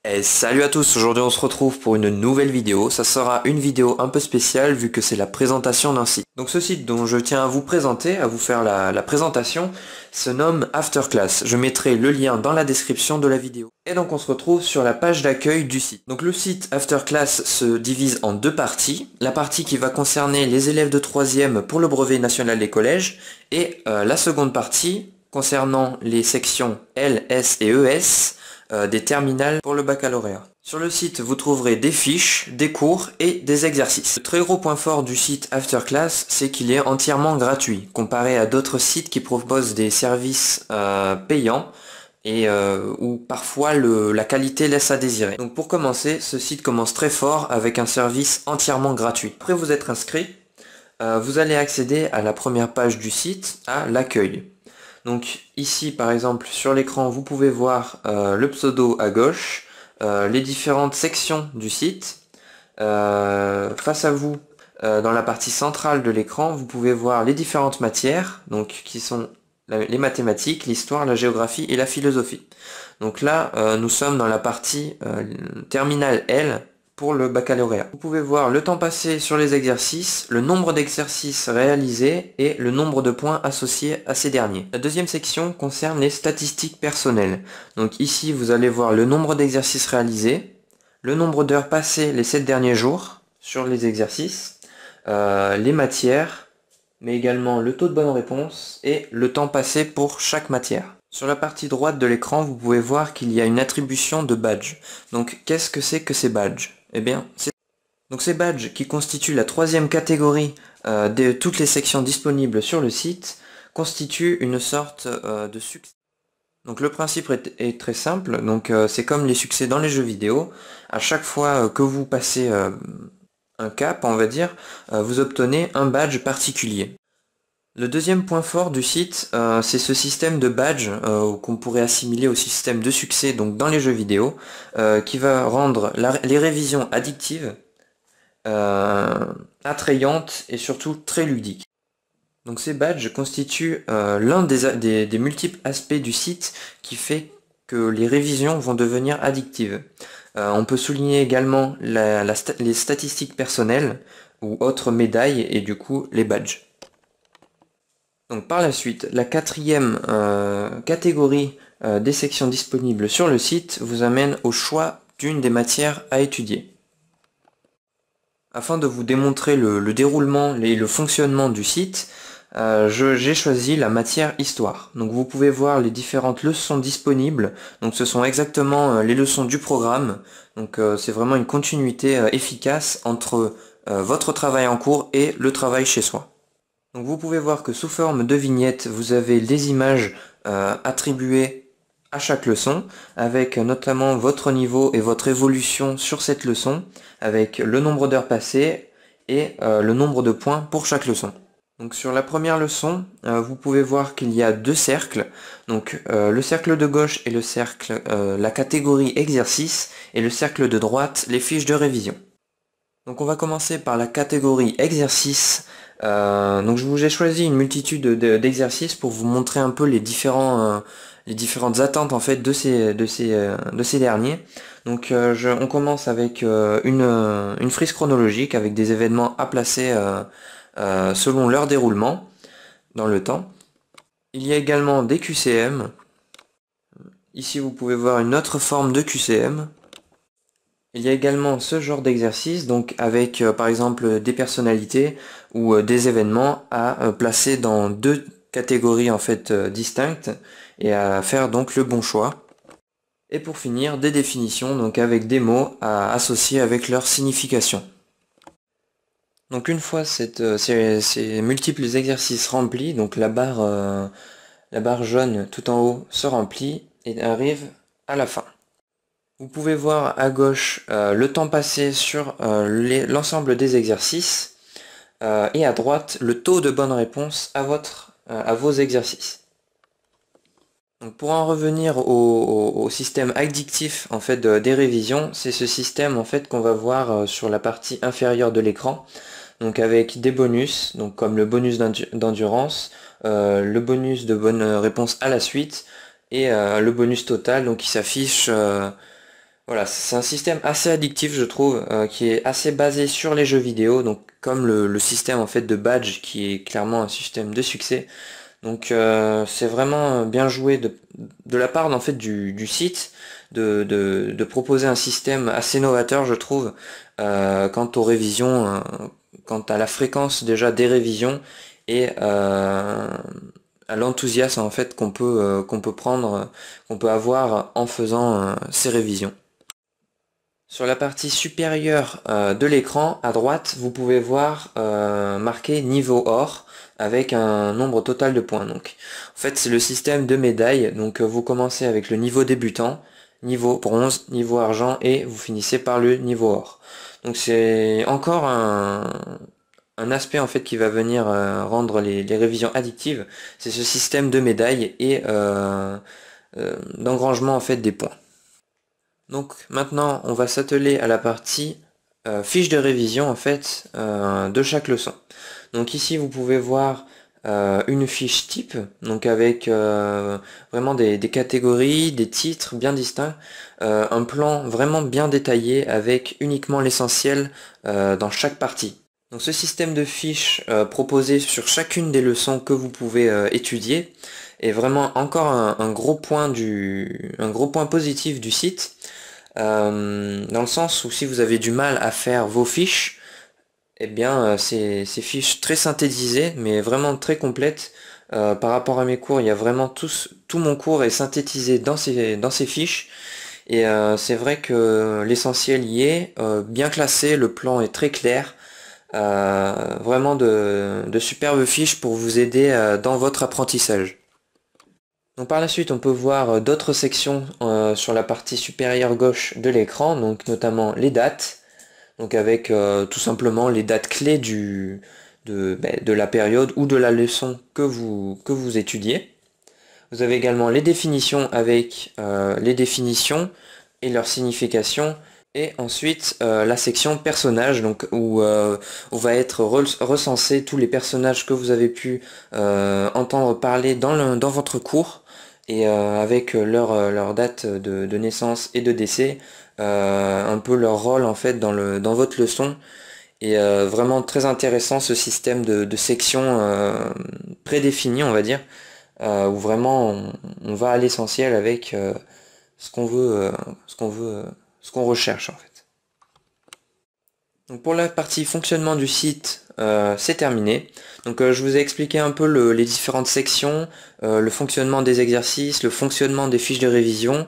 Et salut à tous, aujourd'hui on se retrouve pour une nouvelle vidéo. Ça sera une vidéo un peu spéciale vu que c'est la présentation d'un site. Donc ce site dont je tiens à vous présenter, à vous faire la présentation, se nomme Afterclass. Je mettrai le lien dans la description de la vidéo. Et donc on se retrouve sur la page d'accueil du site. Donc le site Afterclass se divise en deux parties. La partie qui va concerner les élèves de 3e pour le brevet national des collèges et la seconde partie concernant les sections L, S et ES des terminales pour le baccalauréat. Sur le site, vous trouverez des fiches, des cours et des exercices. Le très gros point fort du site Afterclass, c'est qu'il est entièrement gratuit, comparé à d'autres sites qui proposent des services payants et où parfois la qualité laisse à désirer. Donc pour commencer, ce site commence très fort avec un service entièrement gratuit. Après vous être inscrit, vous allez accéder à la première page du site, à l'accueil. Donc ici par exemple sur l'écran vous pouvez voir le pseudo à gauche, les différentes sections du site. Face à vous, dans la partie centrale de l'écran, vous pouvez voir les différentes matières, donc qui sont les mathématiques, l'histoire, la géographie et la philosophie. Donc là nous sommes dans la partie terminale L pour le baccalauréat. Vous pouvez voir le temps passé sur les exercices, le nombre d'exercices réalisés et le nombre de points associés à ces derniers. La deuxième section concerne les statistiques personnelles. Donc ici vous allez voir le nombre d'exercices réalisés, le nombre d'heures passées les 7 derniers jours sur les exercices, les matières, mais également le taux de bonne réponse et le temps passé pour chaque matière. Sur la partie droite de l'écran, vous pouvez voir qu'il y a une attribution de badges. Donc qu'est-ce que c'est que ces badges? Eh bien, ces badges qui constituent la troisième catégorie de toutes les sections disponibles sur le site constituent une sorte de succès. Donc le principe est très simple, donc c'est comme les succès dans les jeux vidéo. À chaque fois que vous passez un cap, on va dire, vous obtenez un badge particulier. Le deuxième point fort du site, c'est ce système de badge qu'on pourrait assimiler au système de succès donc dans les jeux vidéo, qui va rendre les révisions addictives, attrayantes et surtout très ludiques. Donc ces badges constituent l'un des multiples aspects du site qui fait que les révisions vont devenir addictives. On peut souligner également les statistiques personnelles ou autres médailles et du coup les badges. Donc par la suite, la quatrième catégorie des sections disponibles sur le site vous amène au choix d'une des matières à étudier. Afin de vous démontrer le déroulement et le fonctionnement du site, j'ai choisi la matière histoire. Donc vous pouvez voir les différentes leçons disponibles. Donc ce sont exactement les leçons du programme. Donc c'est vraiment une continuité efficace entre votre travail en cours et le travail chez soi. Donc vous pouvez voir que sous forme de vignettes, vous avez des images attribuées à chaque leçon, avec notamment votre niveau et votre évolution sur cette leçon, avec le nombre d'heures passées et le nombre de points pour chaque leçon. Donc sur la première leçon, vous pouvez voir qu'il y a deux cercles, donc le cercle de gauche et le cercle, la catégorie exercice, et le cercle de droite, les fiches de révision. Donc on va commencer par la catégorie exercice. Donc j'ai choisi une multitude d'exercices pour vous montrer un peu les différentes attentes en fait de ces derniers. Donc on commence avec une frise chronologique avec des événements à placer selon leur déroulement dans le temps. Il y a également des QCM. Ici vous pouvez voir une autre forme de QCM. Il y a également ce genre d'exercice, donc avec par exemple des personnalités ou des événements à placer dans deux catégories en fait distinctes et à faire donc le bon choix. Et pour finir, des définitions, donc avec des mots à associer avec leur signification. Donc une fois ces multiples exercices remplis, donc la barre jaune tout en haut se remplit et arrive à la fin. Vous pouvez voir à gauche le temps passé sur l'ensemble des exercices et à droite le taux de bonne réponse à vos exercices. Donc pour en revenir au système addictif en fait des révisions, c'est ce système en fait qu'on va voir sur la partie inférieure de l'écran, donc avec des bonus, donc comme le bonus d'endurance, le bonus de bonne réponse à la suite et le bonus total donc qui s'affiche Voilà, c'est un système assez addictif je trouve, qui est assez basé sur les jeux vidéo, donc comme le système en fait de badge qui est clairement un système de succès. Donc c'est vraiment bien joué de la part en fait du site de proposer un système assez novateur je trouve, quant aux révisions, quant à la fréquence déjà des révisions et à l'enthousiasme en fait qu'on peut prendre, qu'on peut avoir en faisant ces révisions. Sur la partie supérieure de l'écran, à droite, vous pouvez voir marqué niveau or avec un nombre total de points. Donc, en fait, c'est le système de médailles. Donc, vous commencez avec le niveau débutant, niveau bronze, niveau argent et vous finissez par le niveau or. Donc, c'est encore un aspect en fait qui va venir rendre les révisions addictives. C'est ce système de médailles et d'engrangement en fait des points. Donc maintenant, on va s'atteler à la partie fiche de révision en fait de chaque leçon. Donc ici, vous pouvez voir une fiche type, donc avec vraiment des catégories, des titres bien distincts, un plan vraiment bien détaillé avec uniquement l'essentiel dans chaque partie. Donc ce système de fiches proposé sur chacune des leçons que vous pouvez étudier est vraiment encore un gros point un gros point positif du site. Dans le sens où si vous avez du mal à faire vos fiches, eh bien ces fiches très synthétisées, mais vraiment très complètes. Par rapport à mes cours, il y a vraiment tout mon cours est synthétisé dans ces fiches. Et c'est vrai que l'essentiel y est, bien classé, le plan est très clair. Vraiment de superbes fiches pour vous aider dans votre apprentissage. Donc par la suite, on peut voir d'autres sections sur la partie supérieure gauche de l'écran, donc notamment les dates, donc avec tout simplement les dates clés de la période ou de la leçon que vous étudiez. Vous avez également les définitions avec les définitions et leur signification, et ensuite la section personnages, donc où va être recensé tous les personnages que vous avez pu entendre parler dans votre cours, et avec leur date de naissance et de décès, un peu leur rôle en fait dans votre leçon. Et vraiment très intéressant ce système de sections prédéfinies on va dire, où vraiment on va à l'essentiel avec ce qu'on veut, ce qu'on recherche en fait. Donc pour la partie fonctionnement du site, c'est terminé. Donc je vous ai expliqué un peu les différentes sections, le fonctionnement des exercices, le fonctionnement des fiches de révision.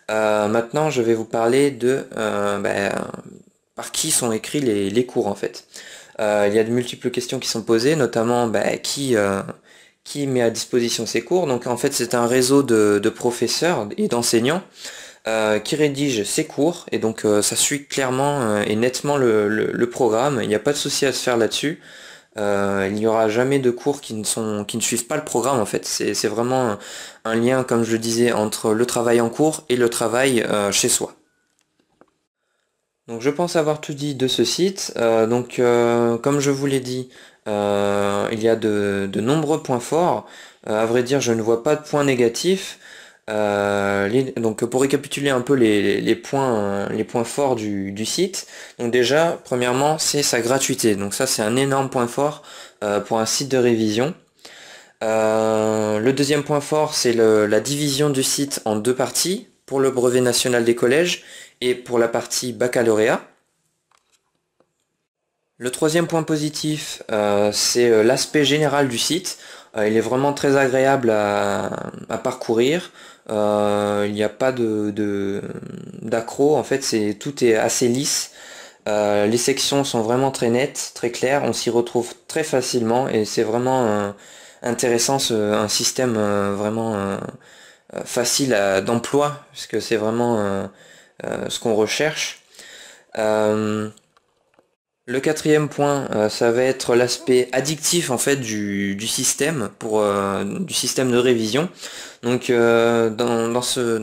Maintenant je vais vous parler de par qui sont écrits les cours en fait. Il y a de multiples questions qui sont posées, notamment qui met à disposition ces cours. Donc en fait c'est un réseau de professeurs et d'enseignants qui rédige ces cours, et donc ça suit clairement et nettement le programme, il n'y a pas de souci à se faire là-dessus. Il n'y aura jamais de cours qui ne suivent pas le programme en fait, c'est vraiment un lien, comme je le disais, entre le travail en cours et le travail chez soi. Donc je pense avoir tout dit de ce site. Comme je vous l'ai dit, il y a de nombreux points forts. À vrai dire, je ne vois pas de points négatifs. Donc pour récapituler un peu les points forts du site, donc déjà, premièrement, c'est sa gratuité. Donc ça, c'est un énorme point fort pour un site de révision. Le deuxième point fort, c'est la division du site en deux parties, pour le brevet national des collèges et pour la partie baccalauréat. Le troisième point positif, c'est l'aspect général du site. Il est vraiment très agréable à parcourir. Il n'y a pas d'accro, en fait tout est assez lisse. Les sections sont vraiment très nettes, très claires, on s'y retrouve très facilement et c'est vraiment intéressant, un système vraiment facile d'emploi, puisque c'est vraiment ce qu'on recherche. Le quatrième point, ça va être l'aspect addictif en fait du système du système de révision. Donc dans ce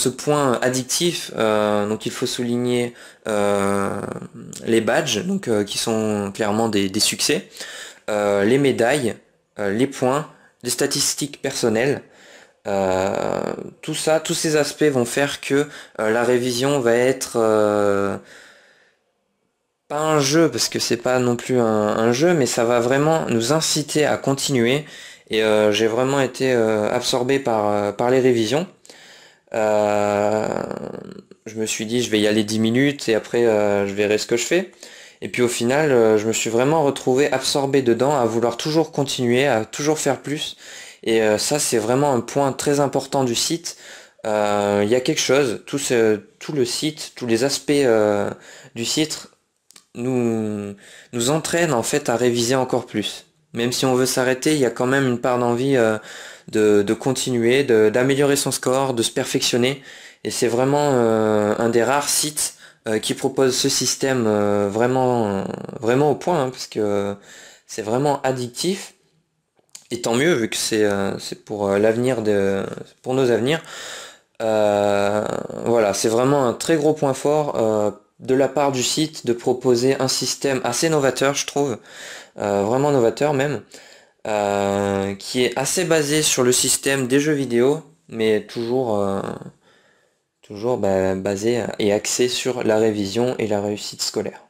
point addictif, donc il faut souligner les badges, donc qui sont clairement des succès, les médailles, les points, les statistiques personnelles, Tout ça, tous ces aspects vont faire que la révision va être pas un jeu, parce que c'est pas non plus un jeu, mais ça va vraiment nous inciter à continuer. Et j'ai vraiment été absorbé par les révisions. Euh, je me suis dit je vais y aller 10 minutes et après je verrai ce que je fais. Et puis au final, je me suis vraiment retrouvé absorbé dedans, à vouloir toujours continuer, à toujours faire plus. Et ça, c'est vraiment un point très important du site. Il y a quelque chose, tout le site, tous les aspects du site nous entraînent en fait à réviser encore plus. Même si on veut s'arrêter, il y a quand même une part d'envie de continuer, d'améliorer son score, de se perfectionner. Et c'est vraiment un des rares sites qui propose ce système vraiment au point, hein, parce que c'est vraiment addictif. Et tant mieux, vu que c'est pour l'avenir pour nos avenirs. Euh, voilà, c'est vraiment un très gros point fort de la part du site de proposer un système assez novateur, je trouve, vraiment novateur même, qui est assez basé sur le système des jeux vidéo, mais toujours basé et axé sur la révision et la réussite scolaire.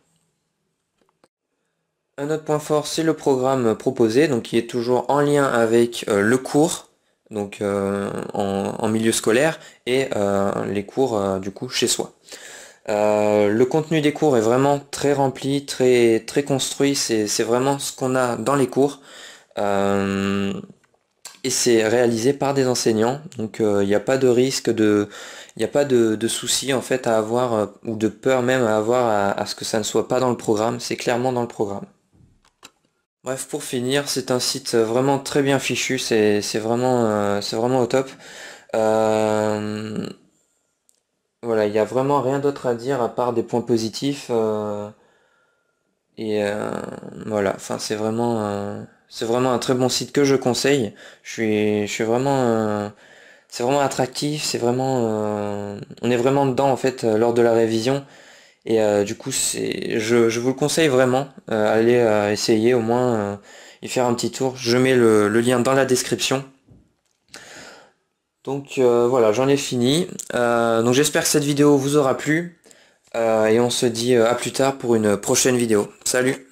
Un autre point fort, c'est le programme proposé, donc qui est toujours en lien avec le cours, donc en milieu scolaire, et les cours du coup chez soi. Le contenu des cours est vraiment très rempli, très construit, c'est vraiment ce qu'on a dans les cours. Euh, et c'est réalisé par des enseignants, donc il n'y a pas de risque il n'y a pas de souci en fait à avoir, ou de peur même à avoir à ce que ça ne soit pas dans le programme, c'est clairement dans le programme. Bref, pour finir, c'est un site vraiment très bien fichu, c'est vraiment au top. Euh, voilà, il n'y a vraiment rien d'autre à dire à part des points positifs. Et voilà, enfin c'est vraiment un très bon site que je conseille. Je suis vraiment, c'est vraiment attractif, on est vraiment dedans en fait lors de la révision. Et du coup, je vous le conseille vraiment. Allez essayer au moins y faire un petit tour. Je mets le lien dans la description. Donc voilà, j'en ai fini. Donc j'espère que cette vidéo vous aura plu. Et on se dit à plus tard pour une prochaine vidéo. Salut!